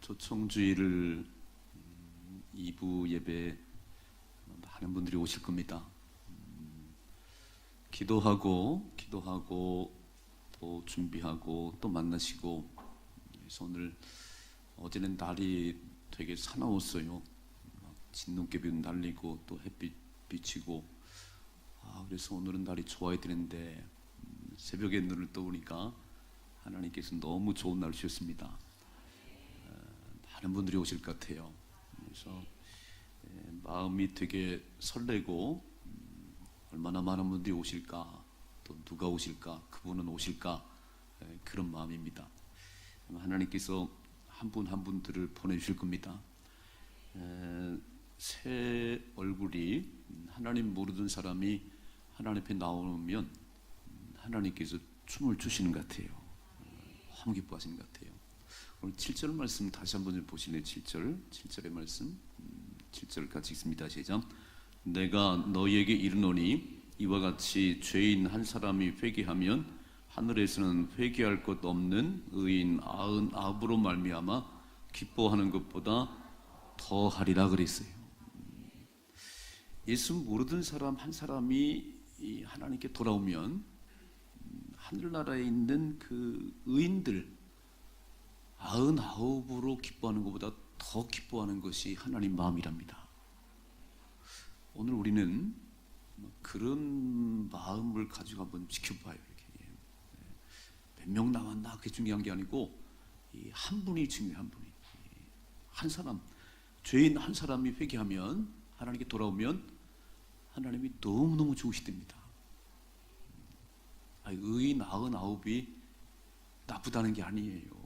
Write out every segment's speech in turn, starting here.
초청주의를 2부 예배 많은 분들이 오실 겁니다. 기도하고 또 준비하고 또 만나시고. 그래서 오늘 어제는 날이 되게 사나웠어요. 진눈깨비 날리고 또 햇빛 비치고. 그래서 오늘은 날이 좋아야 되는데 새벽에 눈을 떠보니까 하나님께서 너무 좋은 날씨였습니다. 많은 분들이 오실 것 같아요. 그래서 마음이 되게 설레고 얼마나 많은 분들이 오실까, 또 누가 오실까, 그분은 오실까, 그런 마음입니다. 하나님께서 한 분 한 분들을 보내주실 겁니다. 새 얼굴이 하나님 모르던 사람이 하나님 앞에 나오면 하나님께서 춤을 추시는 것 같아요. 너무 기뻐하시는 것 같아요. 오늘 7절 말씀 다시 한번 좀 보실래요? 7절의 말씀, 7절 같이 읽습니다. 시작. 내가 너희에게 이르노니 이와 같이 죄인 한 사람이 회개하면 하늘에서는 회개할 것 없는 의인 99으로 말미암아 기뻐하는 것보다 더 하리라 그랬어요. 예수 모르던 사람 한 사람이 하나님께 돌아오면 하늘나라에 있는 그 의인들 99으로 기뻐하는 것보다 더 기뻐하는 것이 하나님 마음이랍니다. 오늘 우리는 그런 마음을 가지고 한번 지켜봐요. 이렇게 몇 명 나왔나 그게 중요한 게 아니고 한 분이 중요해요. 한 분이. 한 사람, 죄인 한 사람이 회개하면 하나님께 돌아오면 하나님이 너무너무 좋으시답니다. 의인 99이 나쁘다는 게 아니에요.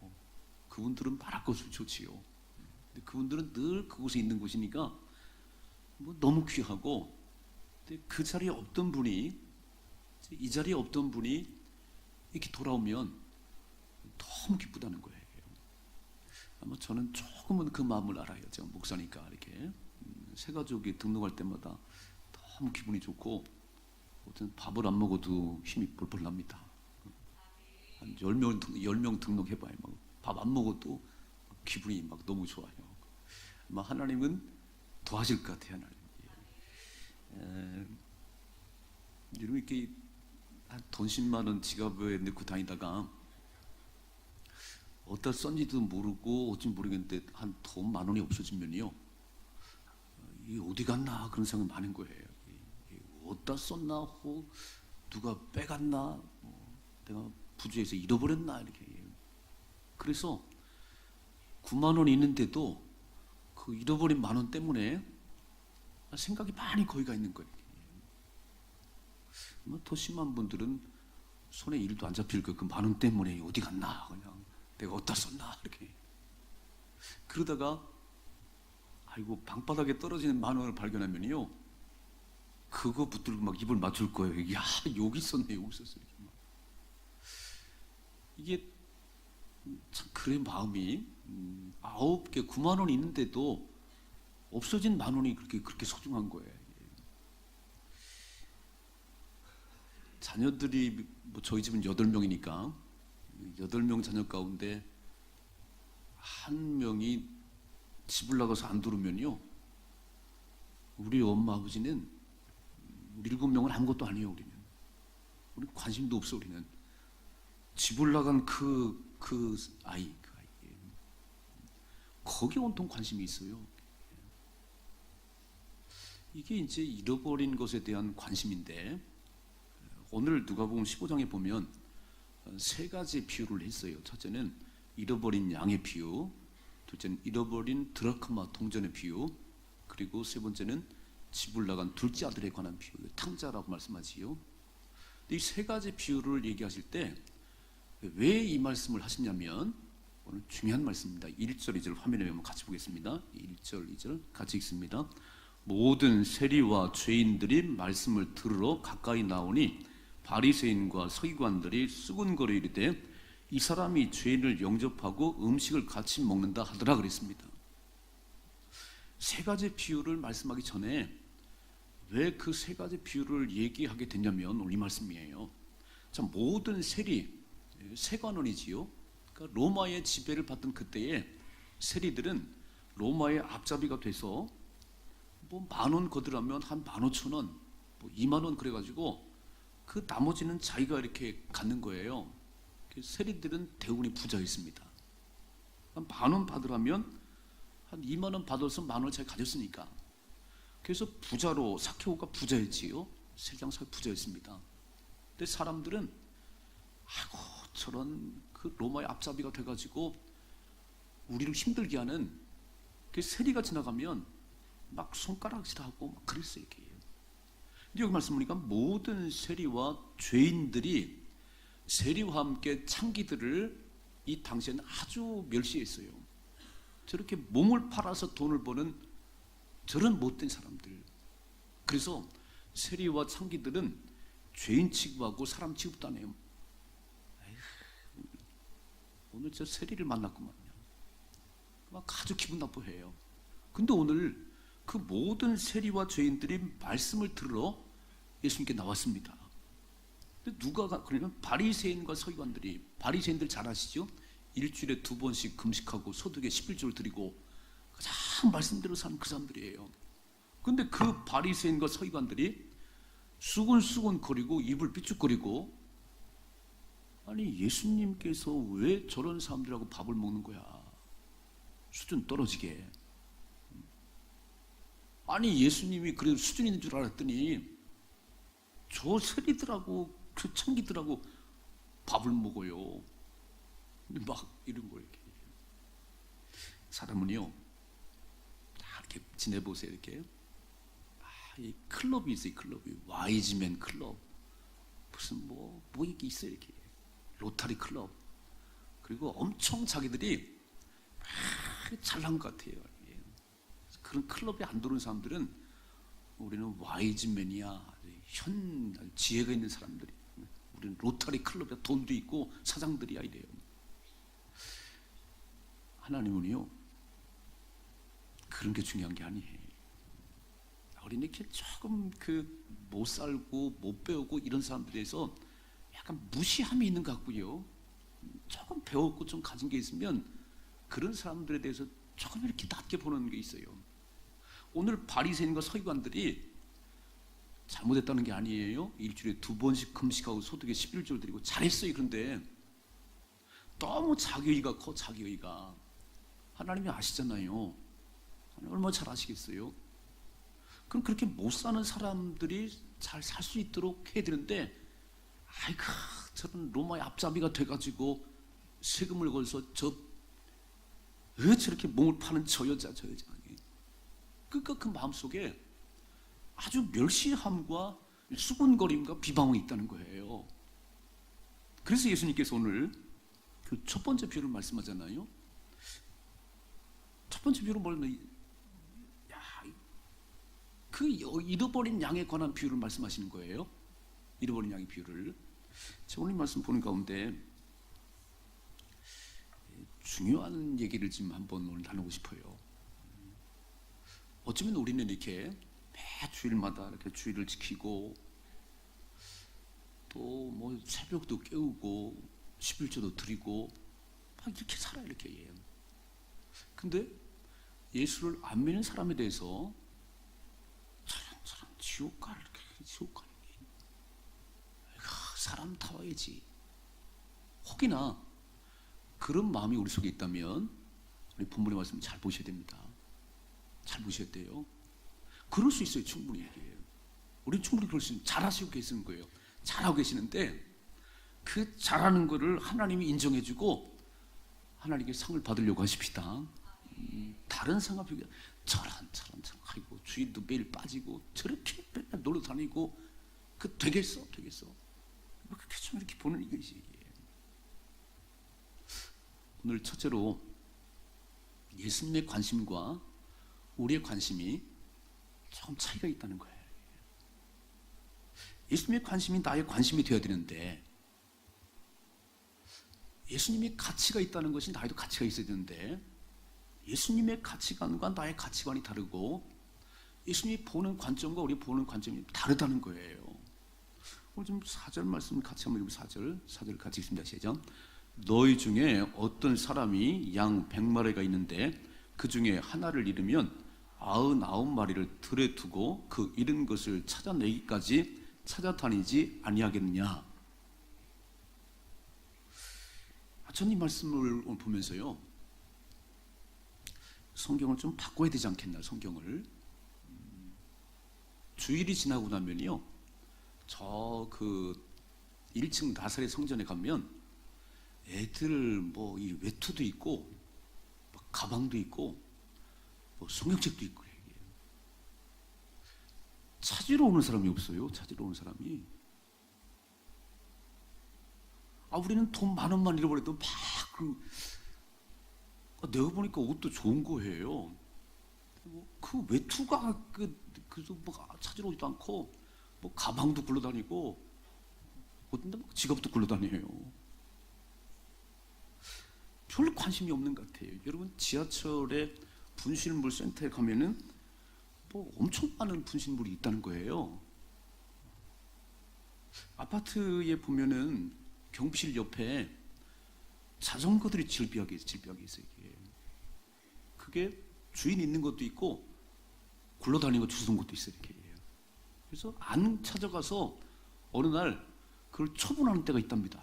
그분들은 말할 것을 좋지요. 근데 그분들은 늘 그곳에 있는 곳이니까 너무 귀하고, 근데 그 자리에 없던 분이, 이 자리에 없던 분이 이렇게 돌아오면 너무 기쁘다는 거예요. 아마 저는 조금은 그 마음을 알아요. 제가 목사니까 이렇게 새가족이 등록할 때마다 너무 기분이 좋고, 어떤 밥을 안 먹어도 힘이 펄펄 납니다. 한 10명 등록해봐요. 밥 안 먹어도 기분이 막 너무 좋아요. 아마 하나님은 도와줄 것 같아요. 하나님. 이렇게 돈 10만 원 지갑에 넣고 다니다가 어디다 썼는지도 모르고 어찌 모르겠는데 한 돈 10,000원이 없어지면요, 이게 어디 갔나 그런 생각이 많은 거예요. 어디다 썼나 하고 누가 빼갔나, 내가 부주에서 잃어버렸나 이렇게. 그래서 9만 원 있는데도 그 잃어버린 10,000원 때문에 생각이 많이 거기 가 있는 거예요. 더 심한 분들은 손에 일도 안 잡힐 그 10,000원 때문에 어디 갔나, 그냥 내가 어디다 썼나 이렇게. 그러다가 방바닥에 떨어지는 10,000원을 발견하면요, 그거 붙들고 막 입을 맞출 거예요. 야, 여기 있었네, 여기 있었어. 이게 참 그래 마음이 9개 9만 원 있는데도 없어진 10,000원이 그렇게 소중한 거예요. 자녀들이 저희 집은 8명이니까 8명 자녀 가운데 한 명이 집을 나가서 안 들어오면요, 우리 엄마 아버지는 우리 7명은 아무것도 아니에요. 우리 관심도 없어. 우리는 집을 나간 그 아이 거기에 온통 관심이 있어요. 이게 이제 잃어버린 것에 대한 관심인데, 오늘 누가복음 15장에 보면 세 가지 비유를 했어요. 첫째는 잃어버린 양의 비유, 둘째는 잃어버린 드라크마 동전의 비유, 그리고 세 번째는 집을 나간 둘째 아들에 관한 비유, 탕자라고 말씀하지요. 이 세 가지 비유를 얘기하실 때 왜 이 말씀을 하시냐면, 오늘 중요한 말씀입니다. 1절 2절 화면에 한번 같이 보겠습니다. 1절 2절 같이 읽습니다. 모든 세리와 죄인들이 말씀을 들으러 가까이 나오니 바리새인과 서기관들이 수군거려 이르되 이 사람이 죄인을 영접하고 음식을 같이 먹는다 하더라 그랬습니다. 세 가지 비유를 말씀하기 전에 왜 그 세 가지 비유를 얘기하게 됐냐면 오늘 이 말씀이에요. 자, 모든 세리, 세관원이지요. 그러니까 로마의 지배를 받던 그때에 세리들은 로마의 앞잡이가 돼서 뭐 10,000원 거두라면 한 15,000원, 뭐 20,000원 그래가지고 그 나머지는 자기가 이렇게 갖는 거예요. 세리들은 대부분이 부자였습니다. 한 10,000원 받으라면 한 20,000원 받아서 10,000원을 자기가 가졌으니까. 그래서 부자로 삭개오가 부자였지요. 세리장 삭 부자였습니다. 근데 사람들은 아이고 저런 그 로마의 앞잡이가 돼가지고 우리를 힘들게 하는 그 세리가 지나가면 막 손가락질하고 막 그랬어요. 이렇게. 근데 여기 말씀 보니까 모든 세리와 죄인들이 세리와 함께 창기들을 이 당시에는 아주 멸시했어요. 저렇게 몸을 팔아서 돈을 버는 저런 못된 사람들. 그래서 세리와 창기들은 죄인 취급하고 사람 취급도 안 해요. 에휴, 오늘 저 세리를 만났구만요. 막 아주 기분 나빠해요. 근데 오늘 그 모든 세리와 죄인들이 말씀을 들으러 예수님께 나왔습니다. 근데 누가 그러면 바리새인과 서기관들이, 바리새인들 잘 아시죠? 일주일에 2번씩 금식하고 소득의 11조를 드리고 가장 말씀대로 사는 그 사람들이에요. 근데 그 바리새인과 서기관들이 수근수근 거리고 입을 삐죽거리고, 아니 예수님께서 왜 저런 사람들하고 밥을 먹는 거야? 수준 떨어지게. 아니 예수님이 그래도 수준 있는 줄 알았더니 저 세리들하고 그 창기들하고 밥을 먹어요. 근데 막 이런 거 이렇게. 사람은요 다 이렇게 지내보세요. 이렇게 이 클럽이 있어요. 클럽이 와이즈맨 클럽, 무슨 뭐 이게 있어요. 이렇게 로타리 클럽. 그리고 엄청 자기들이 잘난 것 같아요. 그런 클럽에 안 들어오는 사람들은 우리는 와이즈맨이야, 현 지혜가 있는 사람들이. 우리는 로타리 클럽에 돈도 있고 사장들이야 이래요. 하나님은요 그런 게 중요한 게 아니에요. 우리는 이렇게 조금 못 살고 못 배우고 이런 사람들에 대해서 약간 무시함이 있는 것 같고요. 조금 배웠고 좀 가진 게 있으면 그런 사람들에 대해서 조금 이렇게 낮게 보는 게 있어요. 오늘 바리새인과 서기관들이 잘못했다는 게 아니에요. 일주일에 2번씩 금식하고 소득의 11조를 드리고 잘했어요. 그런데 너무 자기의가 커. 자기의가. 하나님이 아시잖아요. 하나님 얼마나 잘 아시겠어요. 그럼 그렇게 못 사는 사람들이 잘 살 수 있도록 해야 되는데, 아이고 저런 로마의 앞잡이가 돼가지고 세금을 걸어서 왜 저렇게 몸을 파는 저 여자. 그러니까 그 마음속에 아주 멸시함과 수군거림과 비방이 있다는 거예요. 그래서 예수님께서 오늘 그 첫 번째 비유를 말씀하잖아요. 첫 번째 비유는 뭐냐면 그 잃어버린 양에 관한 비유를 말씀하시는 거예요. 잃어버린 양의 비유를. 제가 오늘 말씀 보는 가운데 중요한 얘기를 지금 한번 오늘 나누고 싶어요. 어쩌면 우리는 이렇게 매 주일마다 이렇게 주일을 지키고 또 뭐 새벽도 깨우고 11조도 드리고 막 이렇게 살아요. 이렇게. 근데 예수를 안 믿는 사람에 대해서 저런 지옥 갈 사람 타와야지. 혹이나 그런 마음이 우리 속에 있다면 우리 본문의 말씀 잘 보셔야 됩니다. 잘 보셔야 돼요. 그럴 수 있어요. 충분히. 우리는 충분히 그럴 수 있는, 잘하시고 계시는 거예요. 잘하고 계시는데 그 잘하는 거를 하나님이 인정해주고 하나님께 상을 받으려고 하십시다. 다른 상을 비교, 저런 아이고 주일도 매일 빠지고 저렇게 맨날 놀러 다니고 그 되겠어? 그렇게 좀 이렇게 보는 이것이. 오늘 첫째로 예수님의 관심과 우리의 관심이 조금 차이가 있다는 거예요. 예수님의 관심이 나의 관심이 되어야 되는데, 예수님이 가치가 있다는 것이 나에도 가치가 있어야 되는데, 예수님의 가치관과 나의 가치관이 다르고 예수님이 보는 관점과 우리 보는 관점이 다르다는 거예요. 오늘 좀 4절 말씀 같이 한번 읽고 4절 같이 읽습니다. 시작. 너희 중에 어떤 사람이 양 100마리가 있는데 그 중에 하나를 잃으면 99마리를 들에 두고 그 잃은 것을 찾아내기까지 찾아다니지 아니하겠느냐. 저는 이 말씀을 보면서요, 성경을 좀 바꿔야 되지 않겠나. 성경을 주일이 지나고 나면요, 저 그 1층 나사렛 성전에 가면 애들 뭐 이 외투도 있고 뭐 가방도 있고 뭐 성경책도 있고, 찾으러 오는 사람이 없어요. 찾으러 오는 사람이. 우리는 돈 10,000원만 잃어버려도 내가 보니까 옷도 좋은 거예요. 그 외투가 뭐 찾으러 오지도 않고 뭐 가방도 굴러다니고 어딘데 지갑도 굴러다녀요. 별 관심이 없는 것 같아요. 여러분, 지하철에 분실물 센터에 가면은 뭐 엄청 많은 분실물이 있다는 거예요. 아파트에 보면은 경비실 옆에 자전거들이 질비하게 있어요. 그게 주인 있는 것도 있고 굴러다니는 거 주워둔 것도 있어요. 이렇게. 그래서 안 찾아가서 어느 날 그걸 처분하는 때가 있답니다.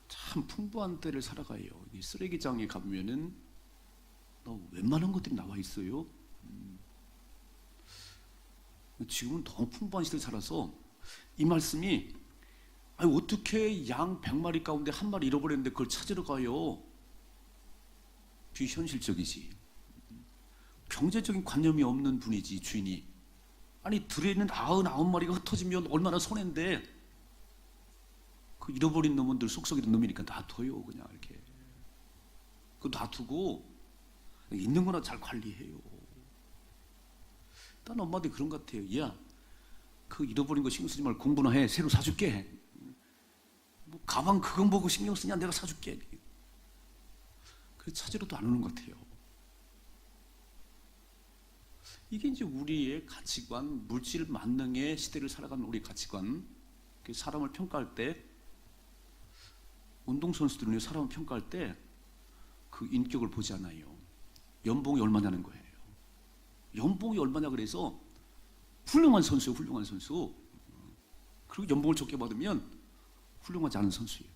참 풍부한 때를 살아가요. 이 쓰레기장에 가보면은 웬만한 것들이 나와 있어요. 지금은 너무 풍부한 시대를 살아서 이 말씀이 어떻게 양 100마리 가운데 한 마리 잃어버렸는데 그걸 찾으러 가요? 비현실적이지. 경제적인 관념이 없는 분이지, 주인이. 들에 있는 99마리가 흩어지면 얼마나 손해인데, 그 잃어버린 놈들 속썩이던 놈이니까 놔둬요. 그냥 이렇게 그 놔두고 있는 거나 잘 관리해요. 딴 엄마들이 그런 것 같아요. 야, 그 잃어버린 거 신경 쓰지 말고 공부나 해. 새로 사줄게. 뭐 가방 그거 보고 신경 쓰냐? 내가 사줄게. 그래서 찾으러도 안 오는 것 같아요. 이게 이제 우리의 가치관, 물질 만능의 시대를 살아가는 우리의 가치관. 사람을 평가할 때, 운동선수들은 사람을 평가할 때 그 인격을 보지 않아요. 연봉이 얼마냐는 거예요. 연봉이 얼마냐 그래서 훌륭한 선수예요. 훌륭한 선수. 그리고 연봉을 적게 받으면 훌륭하지 않은 선수예요.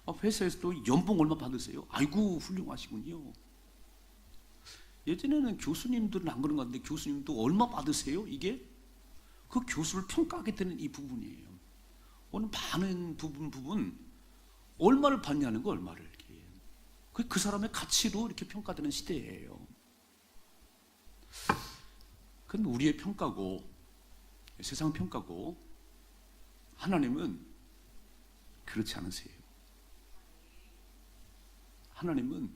회사에서도 연봉 얼마 받으세요? 아이고 훌륭하시군요. 예전에는 교수님들은 안 그런 것 같은데 교수님도 얼마 받으세요? 이게 그 교수를 평가하게 되는 이 부분이에요. 오늘 많은 부분 얼마를 받냐는 거, 얼마를 이렇게. 그 사람의 가치로 이렇게 평가되는 시대예요. 그건 우리의 평가고 세상 평가고, 하나님은 그렇지 않으세요. 하나님은,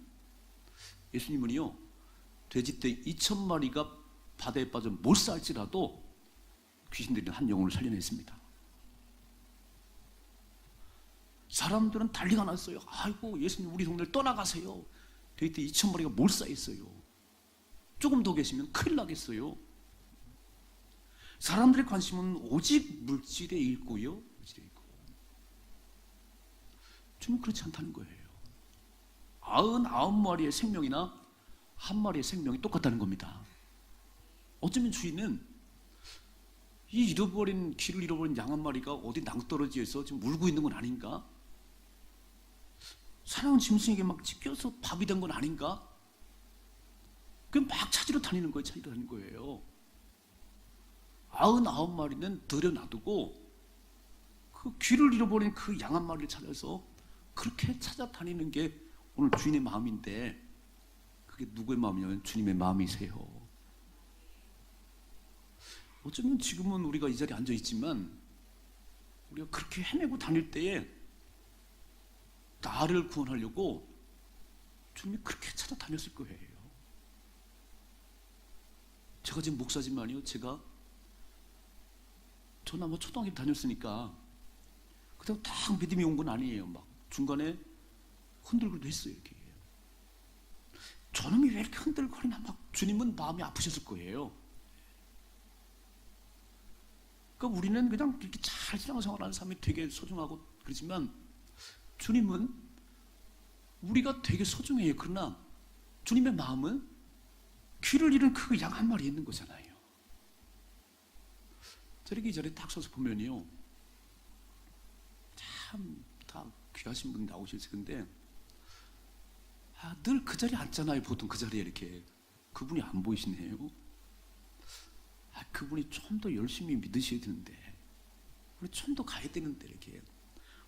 예수님은요, 돼지떼 2,000마리가 바다에 빠져 몰살할지라도 귀신들이 한 영혼을 살려냈습니다. 사람들은 난리가 났어요. 아이고 예수님 우리 동네를 떠나가세요. 돼지떼 2,000마리가 몰살했어요. 조금 더 계시면 큰일 나겠어요. 사람들의 관심은 오직 물질에 있고요. 주님은 그렇지 않다는 거예요. 99마리의 생명이나 한 마리의 생명이 똑같다는 겁니다. 어쩌면 주인은 이 길을 잃어버린 양 한 마리가 어디 낭떠러지에서 지금 울고 있는 건 아닌가? 사나운 짐승에게 막 찢겨서 밥이 된 건 아닌가? 그냥 막 찾으러 다니는 거예요. 99마리는 들여놔두고 그 귀를 잃어버린 그 양 한 마리를 찾아서 그렇게 찾아다니는 게 오늘 주인의 마음인데, 그게 누구의 마음이냐면 주님의 마음이세요. 어쩌면 지금은 우리가 이 자리에 앉아 있지만 우리가 그렇게 헤매고 다닐 때에 나를 구원하려고 주님이 그렇게 찾아다녔을 거예요. 제가 지금 목사지만요, 저는 아마 초등학교 다녔으니까 그다음 딱 믿음이 온 건 아니에요. 막 중간에 흔들기도 했어요. 이렇게. 저놈이 왜 이렇게 흔들거리나, 막 주님은 마음이 아프셨을 거예요. 그러니까 우리는 그냥 이렇게 잘 신앙생활하는 사람이 되게 소중하고 그러지만 주님은 우리가 되게 소중해요. 그러나 주님의 마음은 귀를 잃은 그 양 한 마리 있는 거잖아요. 저렇게 이 자리에 딱 서서 보면요, 참 다 귀하신 분 나오실 텐데 늘 그 자리에 앉잖아요. 보통 그 자리에 이렇게. 그분이 안 보이시네요. 그분이 좀 더 열심히 믿으셔야 되는데, 우리 좀 더 가야 되는데 이렇게.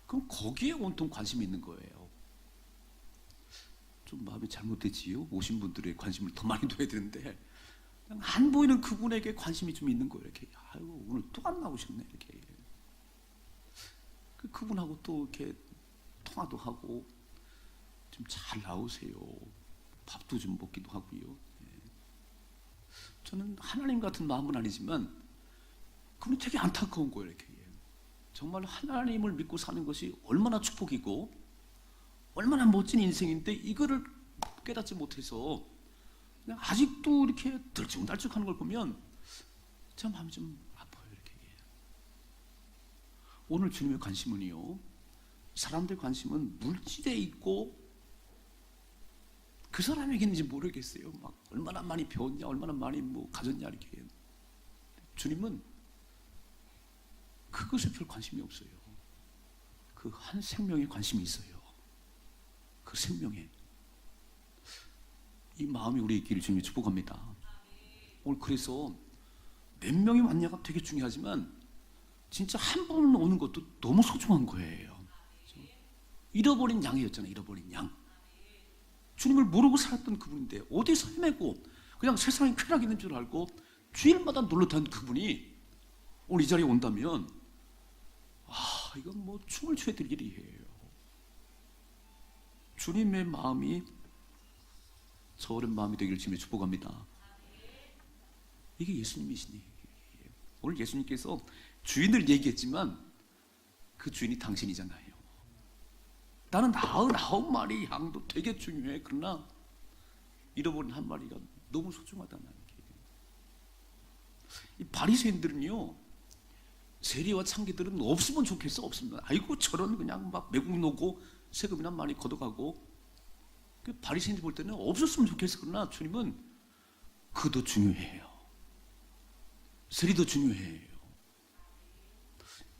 그럼 거기에 온통 관심이 있는 거예요. 좀 마음이 잘못되지요? 오신 분들의 관심을 더 많이 둬야 되는데 그냥 안 보이는 그분에게 관심이 좀 있는 거예요. 이렇게. 아이고, 오늘 또 안 나오셨네 이렇게. 그분하고 또 이렇게 통화도 하고 좀 잘 나오세요. 밥도 좀 먹기도 하고요. 저는 하나님 같은 마음은 아니지만 그분이 되게 안타까운 거예요. 이렇게. 정말 하나님을 믿고 사는 것이 얼마나 축복이고 얼마나 멋진 인생인데 이거를 깨닫지 못해서 그냥 아직도 이렇게 들쭉날쭉하는 걸 보면 제 마음이 좀 아파요. 이렇게. 오늘 주님의 관심은요, 사람들의 관심은 물질에 있고 그 사람에게는지 모르겠어요. 막 얼마나 많이 배웠냐, 얼마나 많이 뭐 가졌냐 이렇게. 주님은 그것에 별 관심이 없어요. 그 한 생명에 관심이 있어요. 그 생명에. 이 마음이 우리의 있기를 주님이 축복합니다. 오늘 그래서 몇 명이 왔냐가 되게 중요하지만 진짜 한 번 오는 것도 너무 소중한 거예요. 잃어버린 양이었잖아요. 잃어버린 양. 주님을 모르고 살았던 그분인데 어디서 헤매고 그냥 세상에 쾌락이 있는 줄 알고 주일마다 놀러 다니는 그분이 오늘 이 자리에 온다면 이건 뭐 춤을 춰야 될 일이에요. 주님의 마음이 저의 마음이 되기를 주님의 축복합니다. 이게 예수님이시니. 오늘 예수님께서 주인을 얘기했지만 그 주인이 당신이잖아요. 나는 99마리 양도 되게 중요해. 그러나 잃어버린 한 마리가 너무 소중하다는 게. 이 바리새인들은요, 세리와 창기들은 없으면 좋겠어. 없으면 아이고 저런 그냥 막 매국 노고 세금이나 많이 걷어가고. 그 바리새인들 볼 때는 없었으면 좋겠어. 그러나 주님은 그도 중요해요. 세리도 중요해요.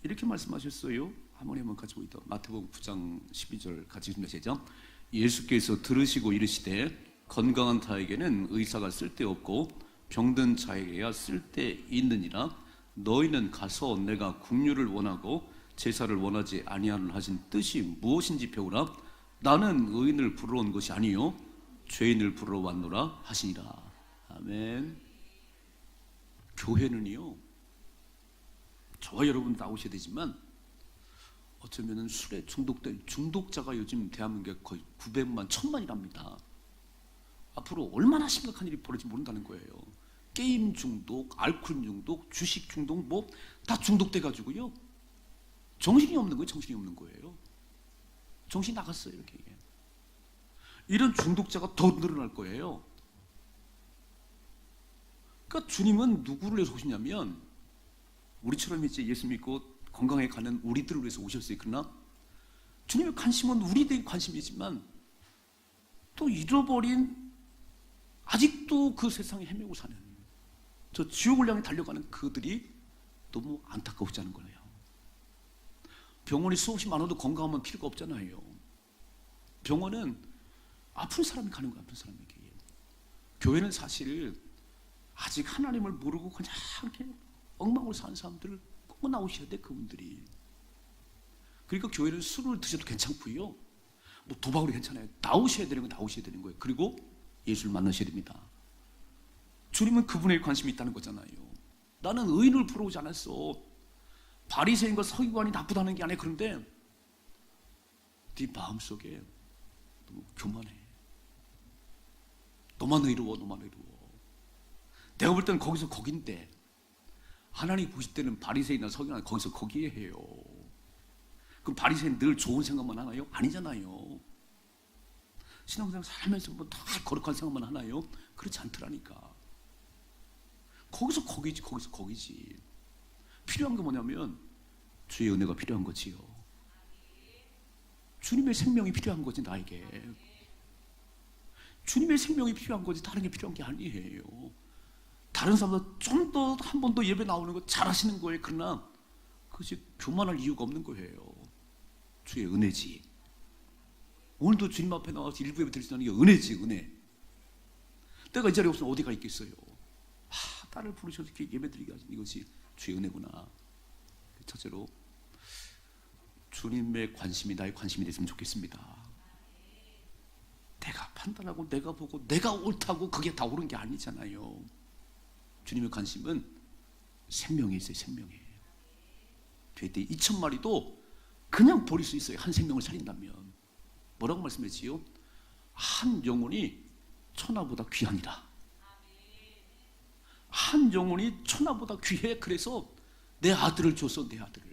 이렇게 말씀하셨어요. 한번 한번 가지고 있다. 마태복음 9장 12절 같이 읽습니다. 시작. 예수께서 들으시고 이르시되 건강한 자에게는 의사가 쓸데없고 병든 자에게야 쓸데있느니라. 너희는 가서 내가 긍휼을 원하고 제사를 원하지 아니하는 하신 뜻이 무엇인지 배우라. 나는 의인을 부르러 온 것이 아니요 죄인을 부르러 왔노라 하시니라. 아멘. 교회는요, 저와 여러분 나오셔야 되지만 어쩌면은 술에 중독된 중독자가 요즘 대한민국에 거의 900만, 1000만이랍니다. 앞으로 얼마나 심각한 일이 벌어질지 모른다는 거예요. 게임 중독, 알코올 중독, 주식 중독, 뭐 다 중독돼 가지고요. 정신이 없는 거예요. 정신이 없는 거예요. 정신이 나갔어요. 이렇게. 이런 중독자가 더 늘어날 거예요. 그러니까 주님은 누구를 위해서 오시냐면 우리처럼 이제 예수 믿고 건강에 가는 우리들을 위해서 오셨어요. 그러나 주님의 관심은 우리들의 관심이지만 또 잃어버린, 아직도 그 세상에 헤매고 사는 저 지옥을 향해 달려가는 그들이 너무 안타까우지 않은 거예요. 병원이 수없이 많아도 건강하면 필요가 없잖아요. 병원은 아픈 사람이 가는 거예요. 아픈 사람에게. 교회는 사실 아직 하나님을 모르고 그냥 이렇게 엉망으로 사는 사람들을 꼭 나오셔야 돼. 그분들이. 그러니까 교회는 술을 드셔도 괜찮고요, 뭐 도박으로 괜찮아요. 나오셔야 되는 거 나오셔야 되는 거예요. 그리고 예수를 만나셔야 됩니다. 주님은 그분에게 관심이 있다는 거잖아요. 나는 의인을 부러우지 않았어. 바리새인과 서기관이 나쁘다는 게 아니야. 그런데 네 마음속에 너무 교만해. 너만 의로워. 너만 의로워. 내가 볼 때는 거기서 거긴데 하나님이 보실 때는 바리새인이나 서기관이 거기서 거기에 해요. 그럼 바리새인 늘 좋은 생각만 하나요? 아니잖아요. 신앙생활 살면서 뭐 다 거룩한 생각만 하나요? 그렇지 않더라니까. 거기서 거기지. 거기서 거기지. 필요한 게 뭐냐면 주의 은혜가 필요한 거지요. 주님의 생명이 필요한 거지, 나에게. 주님의 생명이 필요한 거지 다른 게 필요한 게 아니에요. 다른 사람보다 좀 더 한 번 더 예배 나오는 거 잘하시는 거예요. 그러나 그것이 교만할 이유가 없는 거예요. 주의 은혜지. 오늘도 주님 앞에 나와서 일부 예배 드리시는 게 은혜지, 은혜. 내가 이 자리에 없으면 어디가 있겠어요. 딸을 부르셔서 이렇게 예배 드리게 하신 이것이 주의 은혜구나. 첫째로 주님의 관심이 나의 관심이 됐으면 좋겠습니다. 내가 판단하고 내가 보고 내가 옳다고 그게 다 옳은 게 아니잖아요. 주님의 관심은 생명에 있어요. 생명에. 돼지 2,000마리도 그냥 버릴 수 있어요. 한 생명을 살린다면. 뭐라고 말씀했지요? 한 영혼이 천하보다 귀하니라. 한 영혼이 천하보다 귀해. 그래서 내 아들을 줬어. 내 아들을.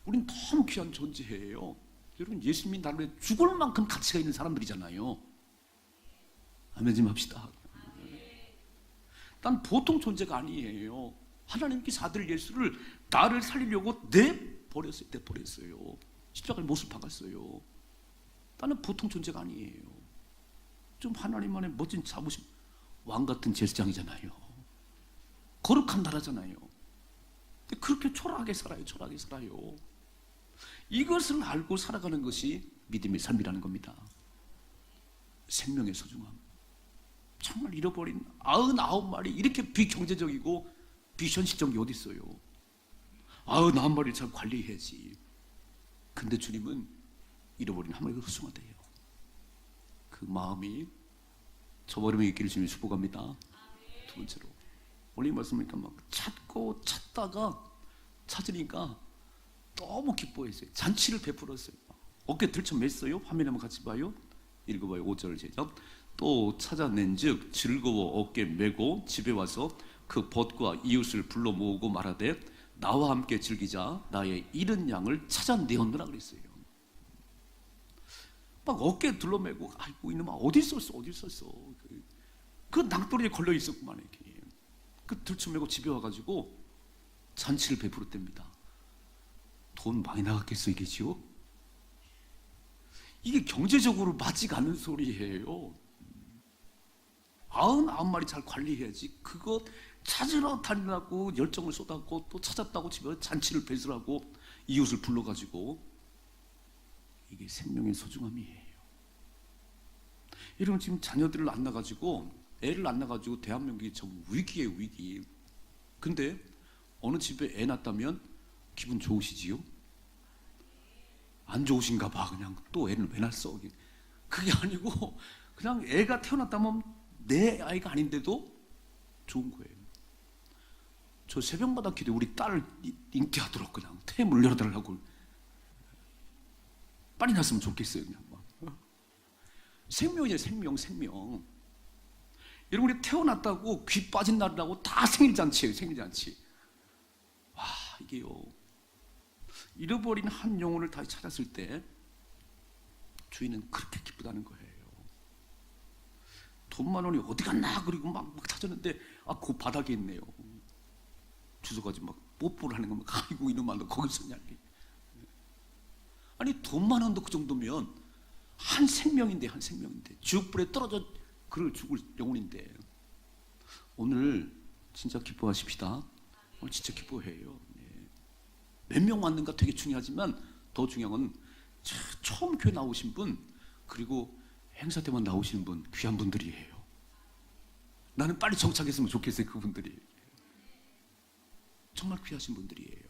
우린 너무 귀한 존재예요. 여러분, 예수님이 나를 위해 죽을 만큼 가치가 있는 사람들이잖아요. 아멘 좀 합시다. 난 보통 존재가 아니에요. 하나님께서 아들 예수를 나를 살리려고 내버렸어요. 십자가에 못을 박았어요. 나는 보통 존재가 아니에요. 좀 하나님만의 멋진 자부심, 왕 같은 제사장이잖아요. 거룩한 나라잖아요. 근데 그렇게 초라하게 살아요. 초라하게 살아요. 이것을 알고 살아가는 것이 믿음의 삶이라는 겁니다. 생명의 소중함. 정말 잃어버린 99마리 이렇게 비경제적이고 비현실적인 게 어디 있어요. 99마리를 잘 관리해야지. 근데 주님은 잃어버린 한 마리가 소중하대요. 그 마음이 저버림의 길을 주님이 축복합니다. 두 번째로 오늘 이 말씀이니까 막 찾고 찾다가 찾으니까 너무 기뻐했어요. 잔치를 베풀었어요. 어깨 들쳐맸어요. 화면에 한번 같이 봐요. 읽어봐요. 5절 제작. 또 찾아낸 즉 즐거워 어깨 메고 집에 와서 그 벗과 이웃을 불러 모으고 말하되 나와 함께 즐기자. 나의 잃은 양을 찾아내었느라 그랬어요. 막 어깨에 둘러매고 아이고 이놈아 어디 있었어. 그 낭떠러지에 걸려 있었구만. 이렇게 그 들쳐매고 집에 와가지고 잔치를 베풀었답니다. 돈 많이 나갔겠어 이게지요? 이게 경제적으로 맞지가 않는 소리예요. 99마리 잘 관리해야지. 그거 찾으러 다니라고 열정을 쏟았고 또 찾았다고 집에 잔치를 배설하고 이웃을 불러가지고 이게 생명의 소중함이에요. 여러분 지금 자녀들을 안 낳아가지고 애를 안 낳아가지고 대한민국이 참 위기예요. 위기. 근데 어느 집에 애 낳았다면 기분 좋으시지요? 안 좋으신가 봐. 그냥 또 애를 왜 낳았어? 그게 아니고 그냥 애가 태어났다면 내 아이가 아닌데도 좋은 거예요. 저 새벽마다 기도해. 우리 딸을 인기하도록 그냥 태물 열어달라고. 빨리 났으면 좋겠어요. 그냥 막. 생명이에요. 생명. 여러분 우리 태어났다고 귀 빠진 날이라고 다 생일잔치예요. 생일잔치. 와 이게요. 잃어버린 한 영혼을 다시 찾았을 때 주인은 그렇게 기쁘다는 거예요. 돈 많으니 어디 갔나 그리고 막 찾았는데 그 바닥에 있네요. 주워가지고 막 뽀뽀를 하는 거면 아이고 이놈아 너 거기 있었냐. 아니 돈만 원도 그 정도면 한 생명인데 지옥불에 떨어져 그를 죽을 영혼인데 오늘 진짜 기뻐하십시다. 오늘 진짜 기뻐해요. 몇 명 왔는가 되게 중요하지만 더 중요한 건 처음 교회 나오신 분 그리고 행사 때만 나오시는 분 귀한 분들이에요. 나는 빨리 정착했으면 좋겠어요. 그분들이 정말 귀하신 분들이에요.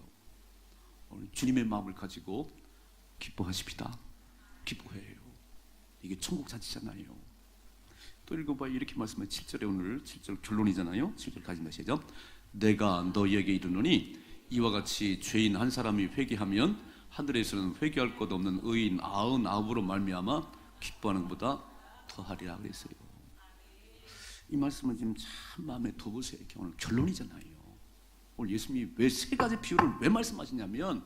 오늘 주님의 마음을 가지고 기뻐하십시다. 기뻐해요. 이게 천국 잔치잖아요. 또 읽어봐요. 이렇게 말씀해 7절에 오늘 7절 결론이잖아요. 7절 다시 마시죠. 내가 너희에게 이르노니 이와 같이 죄인 한 사람이 회개하면 하늘에서는 회개할 것 없는 의인 99으로 말미암아 기뻐하는 것보다 더하리라 그랬어요. 이 말씀은 지금 참 마음에 둬보세요. 오늘 결론이잖아요. 오늘 예수님이 왜 세 가지 비유를 왜 말씀하시냐면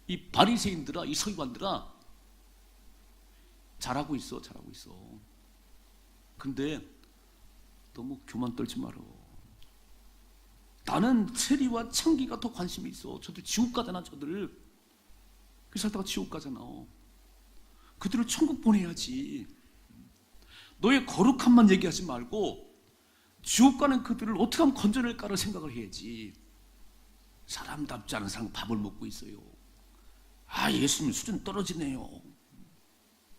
이 바리새인들아 이 서기관들아 잘하고 있어. 근데 너무 교만 떨지 말어. 나는 세리와 창기가 더 관심이 있어. 저들 지옥 가잖아, 저들. 그 살다가 지옥 가잖아. 그들을 천국 보내야지. 너의 거룩함만 얘기하지 말고 지옥 가는 그들을 어떻게 하면 건져낼까를 생각을 해야지. 사람답지 않은 사람 밥을 먹고 있어요. 아, 예수님 수준 떨어지네요.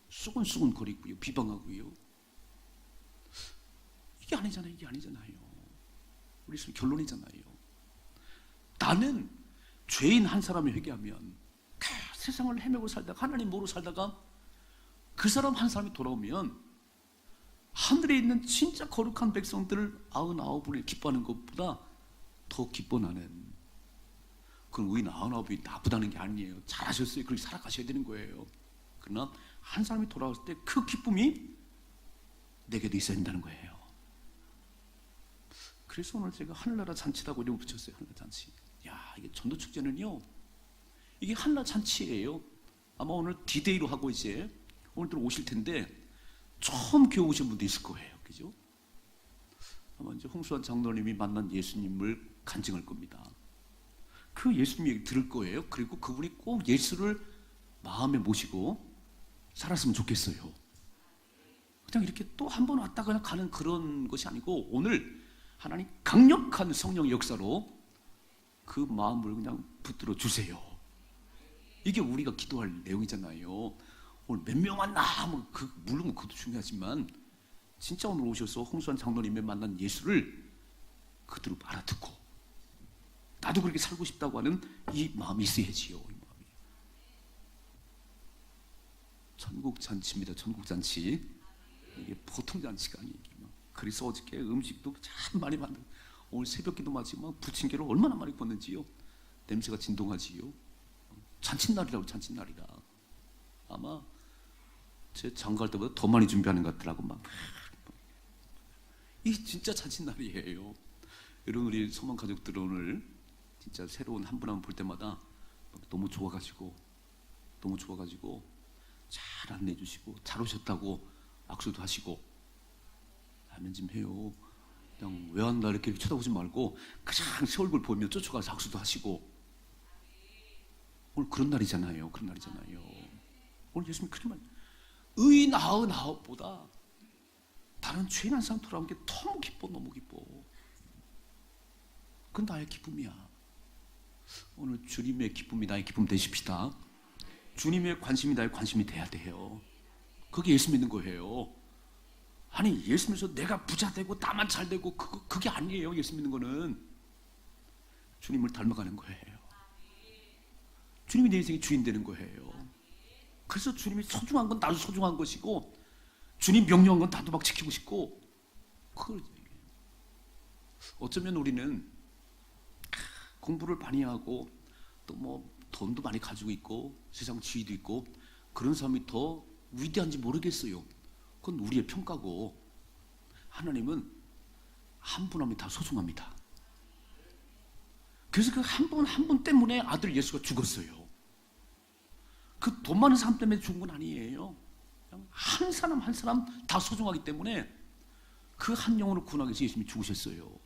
수근수근 거리고요, 비방하고요. 이게 아니잖아요. 우리 결론이잖아요. 나는 죄인 한 사람이 회개하면 세상을 헤매고 살다가 하나님 모르고 살다가 그 사람 한 사람이 돌아오면 하늘에 있는 진짜 거룩한 백성들을 99분을 기뻐하는 것보다 더 기뻐 나는. 그건 의인 99이 나쁘다는 게 아니에요. 잘하셨어요. 그렇게 살아가셔야 되는 거예요. 그러나 한 사람이 돌아왔을 때 그 기쁨이 내게도 있어야 된다는 거예요. 그래서 오늘 제가 하늘나라 잔치라고 이름을 붙였어요. 하늘나라 잔치. 야, 이게 전도축제는요, 이게 하늘나라 잔치예요. 아마 오늘 디데이로 하고 이제 오늘들 오실 텐데 처음 교회 오신 분도 있을 거예요. 그죠? 아마 이제 홍수환 장로님이 만난 예수님을 간증할 겁니다. 그 예수님 얘기 들을 거예요. 그리고 그분이 꼭 예수를 마음에 모시고 살았으면 좋겠어요. 그냥 이렇게 또 한 번 왔다 그냥 가는 그런 것이 아니고 오늘 하나님 강력한 성령의 역사로 그 마음을 그냥 붙들어 주세요. 이게 우리가 기도할 내용이잖아요. 오늘 몇 명 왔나 하면 물론 그것도 중요하지만 진짜 오늘 오셔서 홍수환 장로님의 만난 예수를 그대로 알아듣고 나도 그렇게 살고 싶다고 하는 이 마음이 있어야지요. 이 마음이. 천국잔치입니다. 천국잔치. 이게 보통 잔치가 아니에요. 그래서 어저께 음식도 참 많이 만들고 오늘 새벽기도 마치 막 부침개를 얼마나 많이 굽는지요. 냄새가 진동하지요. 잔칫날이라고. 잔칫날이라. 아마 제 장가할 때보다 더 많이 준비하는 것 같더라고. 막. 이게 진짜 잔칫날이에요. 여러분, 우리 소망 가족들 오늘 진짜 새로운 한 분 한 분 볼 때마다 너무 좋아가지고 잘 안내해 주시고 잘 오셨다고 악수도 하시고 하면 좀 해요. 그냥 왜 한다 이렇게 쳐다보지 말고 그냥 새 얼굴 보면 쫓아가서 악수도 하시고. 오늘 그런 날이잖아요. 오늘 예수님 그렇게 말, 의인 99보다 다른 죄인 한 사람 돌아온 게 너무 기뻐. 그건 나의 기쁨이야. 오늘 주님의 기쁨이 나의 기쁨 되십시다. 주님의 관심이 나의 관심이 돼야 돼요. 그게 예수 믿는 거예요. 아니, 예수 믿어서 내가 부자 되고 나만 잘 되고 그게 아니에요. 예수 믿는 거는 주님을 닮아가는 거예요. 주님이 내 인생의 주인 되는 거예요. 그래서 주님이 소중한 건 나도 소중한 것이고 주님 명령한 건 나도 막 지키고 싶고. 어쩌면 우리는 공부를 많이 하고 또 뭐 돈도 많이 가지고 있고 세상 지위도 있고 그런 사람이 더 위대한지 모르겠어요. 그건 우리의 평가고 하나님은 한 분 한 분이 다 소중합니다. 그래서 그 한 분 한 분 때문에 아들 예수가 죽었어요. 그 돈 많은 사람 때문에 죽은 건 아니에요. 그냥 한 사람 한 사람 다 소중하기 때문에 그 한 영혼을 구원하기 위해서 예수님이 죽으셨어요.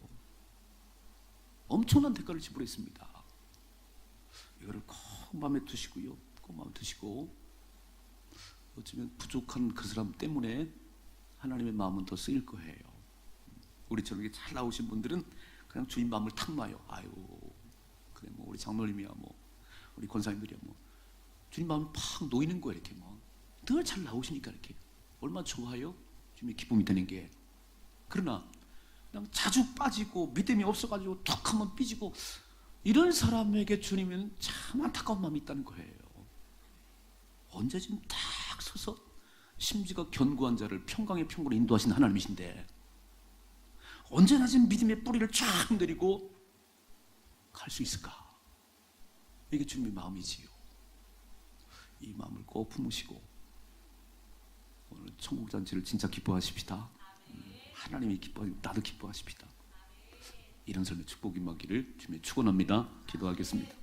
엄청난 대가를 지불했습니다. 이거를 꼭 마음에 두시고요. 꼭 마음에 두시고 어쩌면 부족한 그 사람 때문에 하나님의 마음은 더 쓰일 거예요. 우리처럼 이렇게 잘 나오신 분들은 그냥 주님 마음을 탁 놔요. 아유, 그래 뭐 우리 장로님이야 뭐 우리 권사님들이야 뭐 주님 마음이 팍 놓이는 거예요. 이렇게 뭐 늘 잘 나오시니까 이렇게 얼마나 좋아요. 주님의 기쁨이 되는 게. 그러나 그냥 자주 빠지고 믿음이 없어가지고 툭 하면 삐지고 이런 사람에게 주님은 참 안타까운 마음이 있다는 거예요. 언제쯤 딱 서서 심지가 견고한 자를 평강의 평구로 인도하신 하나님이신데 언제나 지금 믿음의 뿌리를 쫙 내리고 갈 수 있을까? 이게 주님의 마음이지요. 이 마음을 꼭 품으시고 오늘 천국잔치를 진짜 기뻐하십시다. 하나님이 기뻐하시고 나도 기뻐하십시다. 이런 삶의 축복이 임하기를 주님의 축원합니다. 기도하겠습니다.